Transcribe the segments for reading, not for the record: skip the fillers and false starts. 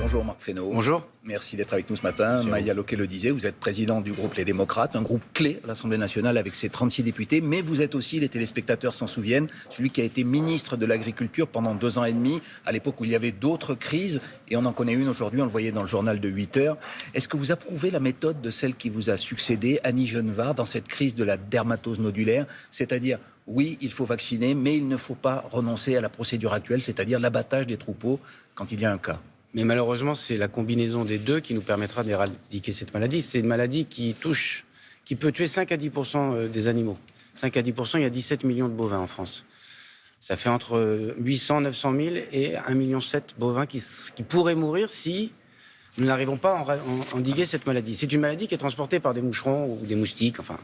Bonjour Marc Fesneau. Bonjour. Merci d'être avec nous ce matin. Maya Locquet le disait, vous êtes président du groupe Les Démocrates, un groupe clé à l'Assemblée nationale avec ses 36 députés, mais vous êtes aussi, les téléspectateurs s'en souviennent, celui qui a été ministre de l'Agriculture pendant 2 ans et demi, à l'époque où il y avait d'autres crises, et on en connaît une aujourd'hui, on le voyait dans le journal de 8 heures. Est-ce que vous approuvez la méthode de celle qui vous a succédé, Annie Genevard, dans cette crise de la dermatose nodulaire, c'est-à-dire oui, il faut vacciner, mais il ne faut pas renoncer à la procédure actuelle, c'est-à-dire l'abattage des troupeaux quand il y a un cas. Mais malheureusement, c'est la combinaison des deux qui nous permettra d'éradiquer cette maladie. C'est une maladie qui peut tuer 5 à 10% des animaux. 5 à 10%, il y a 17 millions de bovins en France. Ça fait entre 800, 900 000 et 1,7 million de bovins qui pourraient mourir si nous n'arrivons pas à endiguer cette maladie. C'est une maladie qui est transportée par des moucherons ou des moustiques, enfin,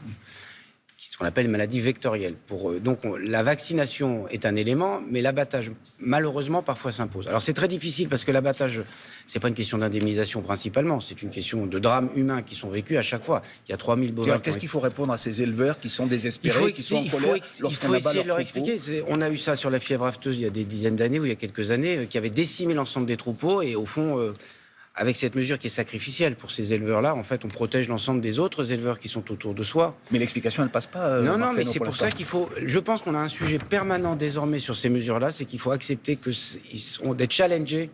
ce qu'on appelle une maladie vectorielle. Donc la vaccination est un élément, mais l'abattage, malheureusement, parfois s'impose. Alors c'est très difficile parce que l'abattage, c'est pas une question d'indemnisation principalement, c'est une question de drames humains qui sont vécus à chaque fois. Il y a 3000 bovins. Alors, qu'est-ce qu'il faut répondre à ces éleveurs qui sont désespérés, qui sont en colère il faut essayer de leur expliquer. On a eu ça sur la fièvre afteuse il y a des dizaines d'années, ou il y a quelques années, qui avait décimé l'ensemble des troupeaux, et au fond... avec cette mesure qui est sacrificielle pour ces éleveurs-là, en fait, on protège l'ensemble des autres éleveurs qui sont autour de soi. Mais l'explication, elle ne passe pas. Non, mais c'est pour ça qu'il faut... Je pense qu'on a un sujet permanent désormais sur ces mesures-là, c'est qu'il faut accepter qu'ils sont d'être challengés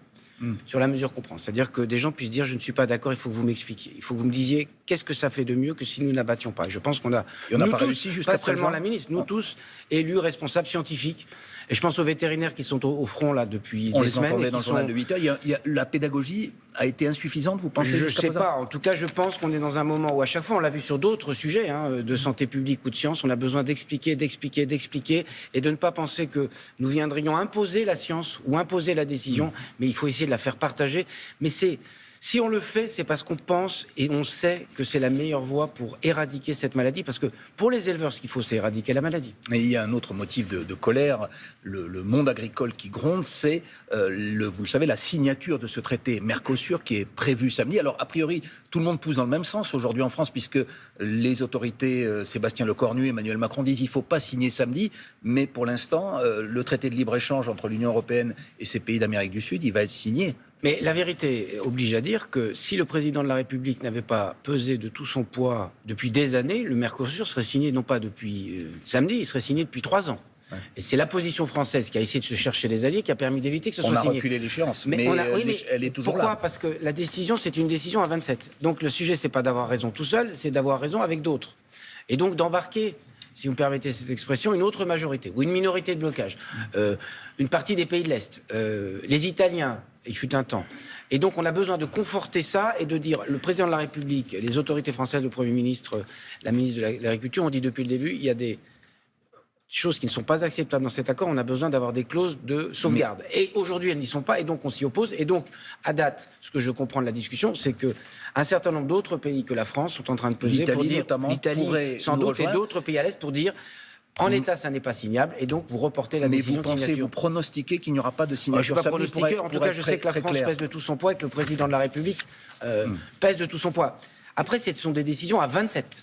sur la mesure qu'on prend. C'est-à-dire que des gens puissent dire « je ne suis pas d'accord, il faut que vous m'expliquiez. Il faut que vous me disiez qu'est-ce que ça fait de mieux que si nous n'abattions pas. » Et je pense qu'on a, nous tous, pas seulement la ministre, nous tous, élus, responsables, scientifiques. Et je pense aux vétérinaires qui sont au front là depuis des semaines. On les entendait dans le journal de 8 heures. La pédagogie a été insuffisante, vous pensez? Je ne sais pas. En tout cas, je pense qu'on est dans un moment où à chaque fois, on l'a vu sur d'autres sujets de santé publique ou de science, on a besoin d'expliquer et de ne pas penser que nous viendrions imposer la science ou imposer la décision, mais il faut essayer de la faire partager. Mais si on le fait, c'est parce qu'on pense et on sait que c'est la meilleure voie pour éradiquer cette maladie. Parce que pour les éleveurs, ce qu'il faut, c'est éradiquer la maladie. Mais il y a un autre motif de colère. Le monde agricole qui gronde, c'est, vous le savez, la signature de ce traité Mercosur qui est prévu samedi. Alors, a priori, tout le monde pousse dans le même sens aujourd'hui en France, puisque les autorités, Sébastien Lecornu, Emmanuel Macron, disent qu'il ne faut pas signer samedi. Mais pour l'instant, le traité de libre-échange entre l'Union européenne et ces pays d'Amérique du Sud, il va être signé. Mais la vérité oblige à dire que si le président de la République n'avait pas pesé de tout son poids depuis des années, le Mercosur serait signé non pas depuis samedi, il serait signé depuis 3 ans. Ouais. Et c'est la position française qui a essayé de se chercher des alliés qui a permis d'éviter que ce soit signé. On a reculé l'échéance, mais elle est toujours là. Pourquoi ? Parce que la décision, c'est une décision à 27. Donc le sujet, c'est pas d'avoir raison tout seul, c'est d'avoir raison avec d'autres. Et donc d'embarquer, si vous me permettez cette expression, une autre majorité ou une minorité de blocage. Une partie des pays de l'Est, les Italiens, il fut un temps. Et donc on a besoin de conforter ça et de dire, le président de la République, les autorités françaises, le Premier ministre, la ministre de l'Agriculture ont dit depuis le début, il y a des choses qui ne sont pas acceptables dans cet accord, on a besoin d'avoir des clauses de sauvegarde. Et aujourd'hui, elles n'y sont pas, et donc on s'y oppose. Et donc, à date, ce que je comprends de la discussion, c'est qu'un certain nombre d'autres pays que la France sont en train de peser pour dire, l'Italie, sans doute, et d'autres pays à l'Est pour dire, en l'état, ça n'est pas signable, et donc vous reportez la décision de signature. Vous pronostiquez qu'il n'y aura pas de signature? Je ne peux pas pronostiquer, en tout cas, je sais que la France pèse de tout son poids, et que le président de la République pèse de tout son poids. Après, ce sont des décisions à 27.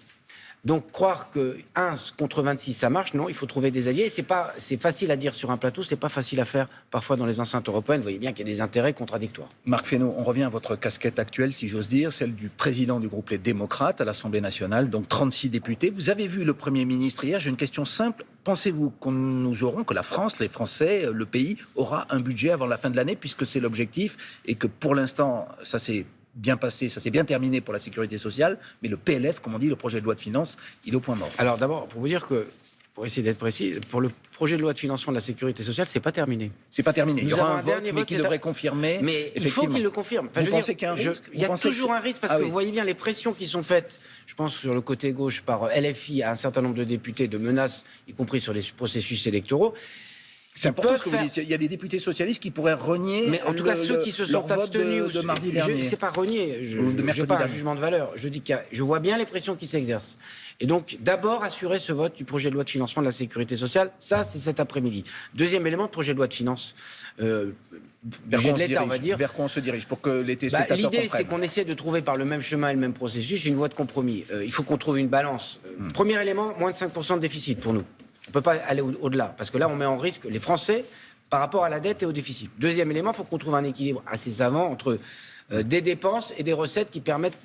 Donc, croire que 1 contre 26, ça marche, non, il faut trouver des alliés. C'est facile à dire sur un plateau, c'est pas facile à faire parfois dans les enceintes européennes. Vous voyez bien qu'il y a des intérêts contradictoires. Marc Fesneau, on revient à votre casquette actuelle, si j'ose dire, celle du président du groupe Les Démocrates à l'Assemblée nationale, donc 36 députés. Vous avez vu le Premier ministre hier, j'ai une question simple. Pensez-vous que la France, les Français, le pays, aura un budget avant la fin de l'année, puisque c'est l'objectif, et que pour l'instant, ça s'est bien passé, ça s'est bien terminé pour la sécurité sociale, mais le PLF, comme on dit, le projet de loi de finances, il est au point mort. Alors d'abord, pour vous dire que, pour essayer d'être précis, pour le projet de loi de financement de la sécurité sociale, c'est pas terminé. C'est pas terminé. Il y aura un vote, mais qui devrait confirmer. Mais il faut qu'il le confirme. Enfin, vous pensez qu'il y a un risque? Il y a toujours un risque, parce que vous voyez bien les pressions qui sont faites, je pense sur le côté gauche par LFI à un certain nombre de députés, de menaces, y compris sur les processus électoraux. C'est important ce que vous dites. Il y a des députés socialistes qui pourraient renier. Mais en tout cas, ceux qui se sont abstenus de mardi dernier. C'est pas renier. Je n'ai pas un jugement de valeur. Je dis je vois bien les pressions qui s'exercent. Et donc, d'abord, assurer ce vote du projet de loi de financement de la sécurité sociale. Ça, c'est cet après-midi. Deuxième élément, projet de loi de finances. Budget de l'État, on va dire. Vers quoi on se dirige pour que les téléspectateurs comprennent? L'idée, c'est qu'on essaie de trouver par le même chemin et le même processus une voie de compromis. Il faut qu'on trouve une balance. Premier élément, moins de 5% de déficit pour nous. On ne peut pas aller au-delà, parce que là, on met en risque les Français par rapport à la dette et au déficit. Deuxième élément, il faut qu'on trouve un équilibre assez savant entre des dépenses et des recettes qui permettent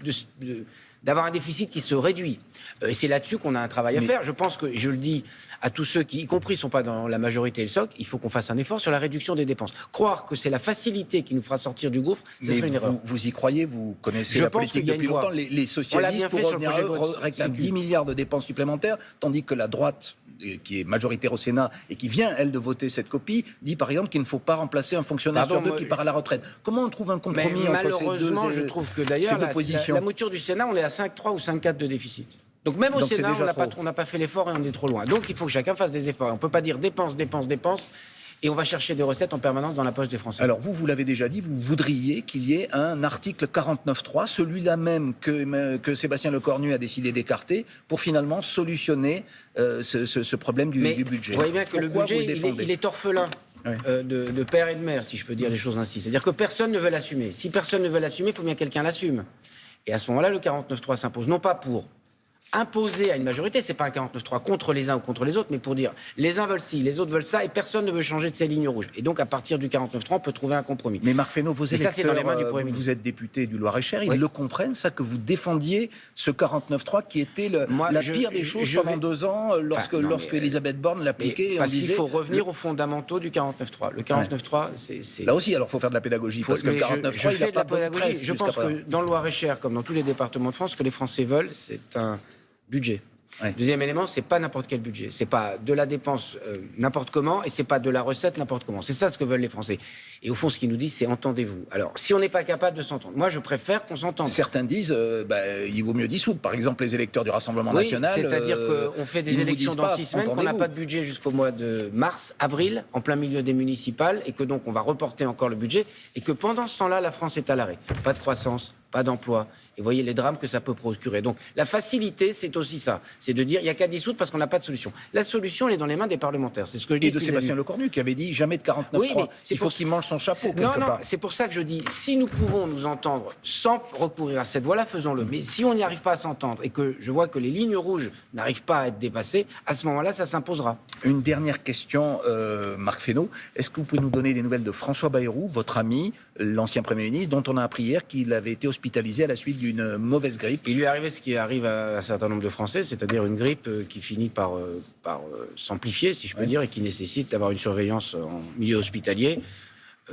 d'avoir un déficit qui se réduit. Et c'est là-dessus qu'on a un travail à faire. Je pense que, je le dis à tous ceux qui, y compris, ne sont pas dans la majorité et le socle, il faut qu'on fasse un effort sur la réduction des dépenses. Croire que c'est la facilité qui nous fera sortir du gouffre, ce serait une erreur. Vous y croyez? Vous connaissez la politique depuis longtemps. Les socialistes, pour revenir à eux, réclament 10 milliards de dépenses supplémentaires, tandis que la droite, qui est majoritaire au Sénat et qui vient, elle, de voter cette copie, dit par exemple qu'il ne faut pas remplacer un fonctionnaire sur deux qui part à la retraite. Comment on trouve un compromis entre ces deux malheureusement, je trouve que d'ailleurs, la mouture du Sénat, on est à 5,3 ou 5,4 de déficit. Donc même au Sénat, on n'a pas fait l'effort et on est trop loin. Donc il faut que chacun fasse des efforts. On ne peut pas dire dépense, dépense, dépense, et on va chercher des recettes en permanence dans la poche des Français. Alors vous l'avez déjà dit, vous voudriez qu'il y ait un article 49.3, celui-là même que Sébastien Lecornu a décidé d'écarter, pour finalement solutionner ce problème du budget. Vous voyez bien que le budget, il est orphelin. Oui. De père et de mère, si je peux dire les choses ainsi. C'est-à-dire que personne ne veut l'assumer. Si personne ne veut l'assumer, il faut bien que quelqu'un l'assume. Et à ce moment-là, le 49.3 s'impose, non pas pour imposer à une majorité, c'est pas un 49.3 contre les uns ou contre les autres, mais pour dire les uns veulent ci, les autres veulent ça, et personne ne veut changer de ces lignes rouges. Et donc à partir du 49.3, on peut trouver un compromis. Mais Marc Fesneau, vos électeurs, ça, c'est dans les mains du Premier ministre. Vous êtes député du Loir-et-Cher, ils le comprennent, ça, que vous défendiez ce 49.3 qui était la pire des choses pendant 2 ans, lorsque Elisabeth Borne l'appliquait. Parce qu'il faut revenir aux fondamentaux du 49.3. Le 49.3, c'est... Là aussi, alors il faut faire de la pédagogie, parce que le 49.3, il n'a pas de pédagogie. Je pense que dans le Loir-et-Cher, comme dans tous les départements de France, ce que les Français veulent, c'est un budget. Ouais. Deuxième élément, c'est pas n'importe quel budget. C'est pas de la dépense n'importe comment et c'est pas de la recette n'importe comment. C'est ça ce que veulent les Français. Et au fond, ce qu'ils nous disent, c'est entendez-vous. Alors, si on n'est pas capable de s'entendre, moi, je préfère qu'on s'entende. Certains disent, il vaut mieux dissoudre. Par exemple, les électeurs du Rassemblement national. C'est-à-dire qu'on fait des élections dans 6 semaines, qu'on n'a pas de budget jusqu'au mois de mars, avril, en plein milieu des municipales, et que donc on va reporter encore le budget, et que pendant ce temps-là, la France est à l'arrêt. Pas de croissance, pas d'emploi. Et vous voyez les drames que ça peut procurer. Donc la facilité, c'est aussi ça. C'est de dire, il n'y a qu'à dissoudre parce qu'on n'a pas de solution. La solution, elle est dans les mains des parlementaires. C'est ce que je dis. Et de Sébastien Lecornu, qui avait dit jamais de 49.3. Oui, il faut qu'il mange son chapeau. Non, c'est pour ça que je dis, si nous pouvons nous entendre sans recourir à cette voie-là, faisons-le. Mais si on n'y arrive pas à s'entendre et que je vois que les lignes rouges n'arrivent pas à être dépassées, à ce moment-là, ça s'imposera. Une dernière question, Marc Fesneau. Est-ce que vous pouvez nous donner des nouvelles de François Bayrou, votre ami, l'ancien Premier ministre, dont on a appris hier qu'il avait été hospitalisé à la suite d'une mauvaise grippe? Il lui est arrivé ce qui arrive à un certain nombre de Français, c'est-à-dire une grippe qui finit par s'amplifier, si je peux dire, et qui nécessite d'avoir une surveillance en milieu hospitalier.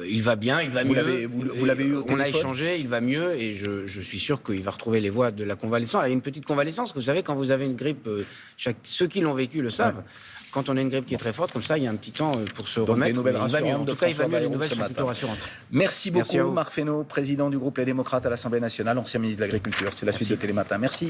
Il va bien, il va mieux. Vous l'avez eu au téléphone ? On a échangé, il va mieux, et je suis sûr qu'il va retrouver les voies de la convalescence. Il y a une petite convalescence, que vous savez, quand vous avez une grippe, ceux qui l'ont vécu le savent. Ouais. Quand on a une grippe qui est très forte, comme ça, il y a un petit temps pour se remettre. Des nouvelles rassurantes. En tout cas, il va mieux, les nouvelles sont plutôt rassurantes. Merci beaucoup, Marc Fesneau, président du groupe Les Démocrates à l'Assemblée nationale, ancien ministre de l'Agriculture. C'est la suite de Télématin. Merci.